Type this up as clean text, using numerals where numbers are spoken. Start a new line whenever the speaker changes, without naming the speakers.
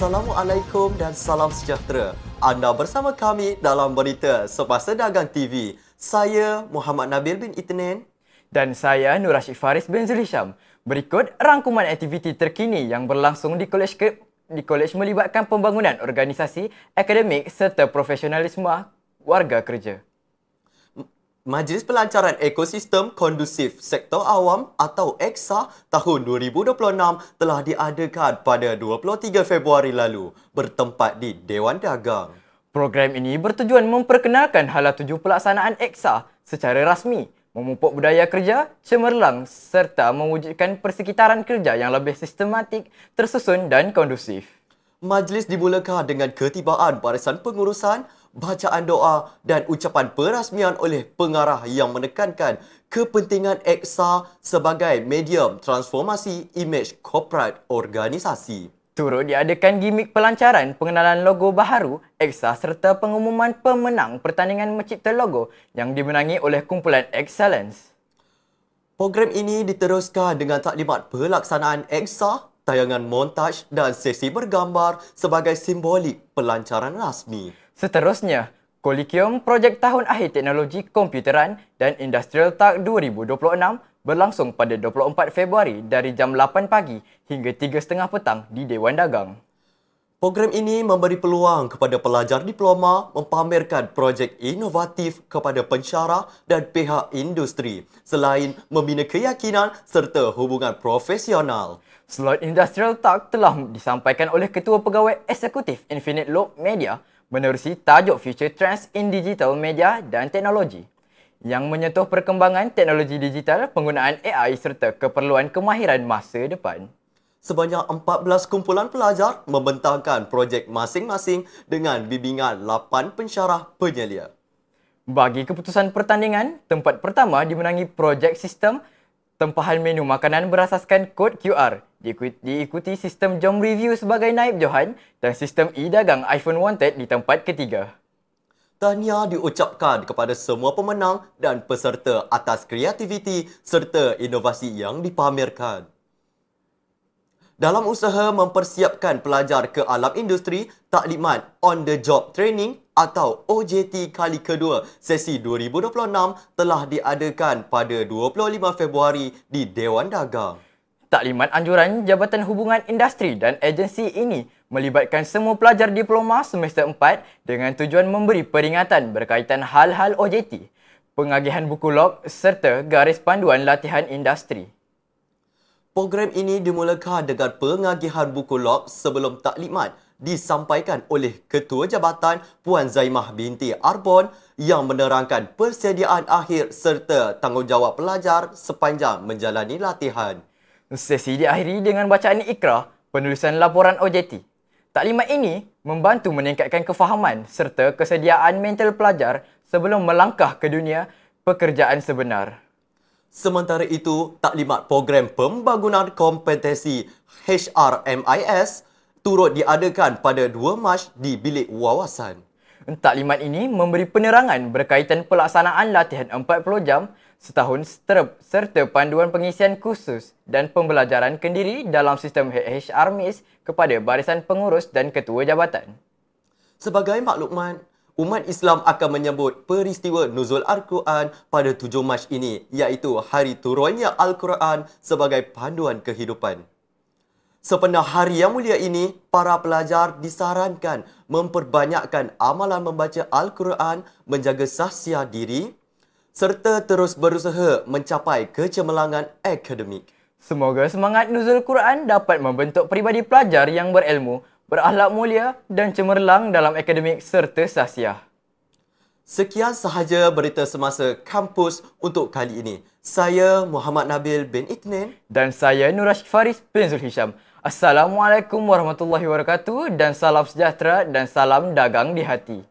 Assalamualaikum dan salam sejahtera. Anda bersama kami dalam berita Semasa Dagang TV. Saya Muhammad Nabil bin Itnin.
Dan saya Nur Rashid Faris bin Zulhisham. Berikut rangkuman aktiviti terkini yang berlangsung di kolej melibatkan pembangunan organisasi, akademik serta profesionalisme warga kerja.
Majlis Pelancaran Ekosistem Kondusif Sektor Awam atau EKSA tahun 2026 telah diadakan pada 23 Februari lalu bertempat di Dewan Dagang.
Program ini bertujuan memperkenalkan hala tuju pelaksanaan EKSA secara rasmi, memupuk budaya kerja cemerlang serta mewujudkan persekitaran kerja yang lebih sistematik, tersusun dan kondusif.
Majlis dimulakan dengan ketibaan barisan pengurusan, bacaan doa dan ucapan perasmian oleh pengarah yang menekankan kepentingan EKSA sebagai medium transformasi imej korporat organisasi.
Turut diadakan gimik pelancaran pengenalan logo baharu EKSA serta pengumuman pemenang pertandingan mencipta logo yang dimenangi oleh kumpulan Excellence.
Program ini diteruskan dengan taklimat pelaksanaan EKSA, tayangan montaj dan sesi bergambar sebagai simbolik pelancaran rasmi.
Seterusnya, Kolikium Projek Tahun Akhir Teknologi Komputeran dan Industrial Tak 2026 berlangsung pada 24 Februari dari jam 8 pagi hingga 3.30 petang di Dewan Dagang.
Program ini memberi peluang kepada pelajar diploma mempamerkan projek inovatif kepada pensyarah dan pihak industri selain membina keyakinan serta hubungan profesional.
Slot Industrial Tak telah disampaikan oleh Ketua Pegawai Eksekutif Infinite Loop Media menerusi tajuk Future Trends in Digital Media dan Teknologi yang menyentuh perkembangan teknologi digital, penggunaan AI serta keperluan kemahiran masa depan.
Sebanyak 14 kumpulan pelajar membentangkan projek masing-masing dengan bimbingan 8 pensyarah penyelia.
Bagi keputusan pertandingan, tempat pertama dimenangi projek sistem tempahan menu makanan berasaskan kod QR, diikuti sistem Jom Review sebagai naib johan dan sistem e-dagang iPhone Wanted di tempat ketiga.
Tahniah diucapkan kepada semua pemenang dan peserta atas kreativiti serta inovasi yang dipamerkan. Dalam usaha mempersiapkan pelajar ke alam industri, taklimat On The Job Training atau OJT kali kedua sesi 2026 telah diadakan pada 25 Februari di Dewan Dagang.
Taklimat anjuran Jabatan Hubungan Industri dan agensi ini melibatkan semua pelajar diploma semester 4 dengan tujuan memberi peringatan berkaitan hal-hal OJT, pengagihan buku log serta garis panduan latihan industri.
Program ini dimulakan dengan pengagihan buku log sebelum taklimat disampaikan oleh Ketua Jabatan Puan Zaimah binti Arbon yang menerangkan persediaan akhir serta tanggungjawab pelajar sepanjang menjalani latihan.
Sesi diakhiri dengan bacaan ikrah penulisan laporan OJT. Taklimat ini membantu meningkatkan kefahaman serta kesediaan mental pelajar sebelum melangkah ke dunia pekerjaan sebenar.
Sementara itu, taklimat program pembangunan kompetensi HRMIS turut diadakan pada 2 Mac di Bilik Wawasan.
Taklimat ini memberi penerangan berkaitan pelaksanaan latihan 40 jam setahun serta panduan pengisian kursus dan pembelajaran kendiri dalam sistem HRMIS kepada barisan pengurus dan ketua jabatan.
Sebagai maklumat, umat Islam akan menyambut peristiwa Nuzul Al-Quran pada 7 Mac ini, iaitu Hari Turunnya Al-Quran sebagai panduan kehidupan. Sepenuh hari yang mulia ini, para pelajar disarankan memperbanyakkan amalan membaca Al-Quran, menjaga sahsia diri, serta terus berusaha mencapai kecemerlangan akademik.
Semoga semangat Nuzul Quran dapat membentuk peribadi pelajar yang berilmu, berakhlak mulia dan cemerlang dalam akademik serta sahsiah.
Sekian sahaja berita semasa kampus untuk kali ini. Saya Muhammad Nabil bin Itnin.
Dan saya Nur Rashid Faris bin Zulhisham. Assalamualaikum warahmatullahi wabarakatuh dan salam sejahtera dan salam dagang di hati.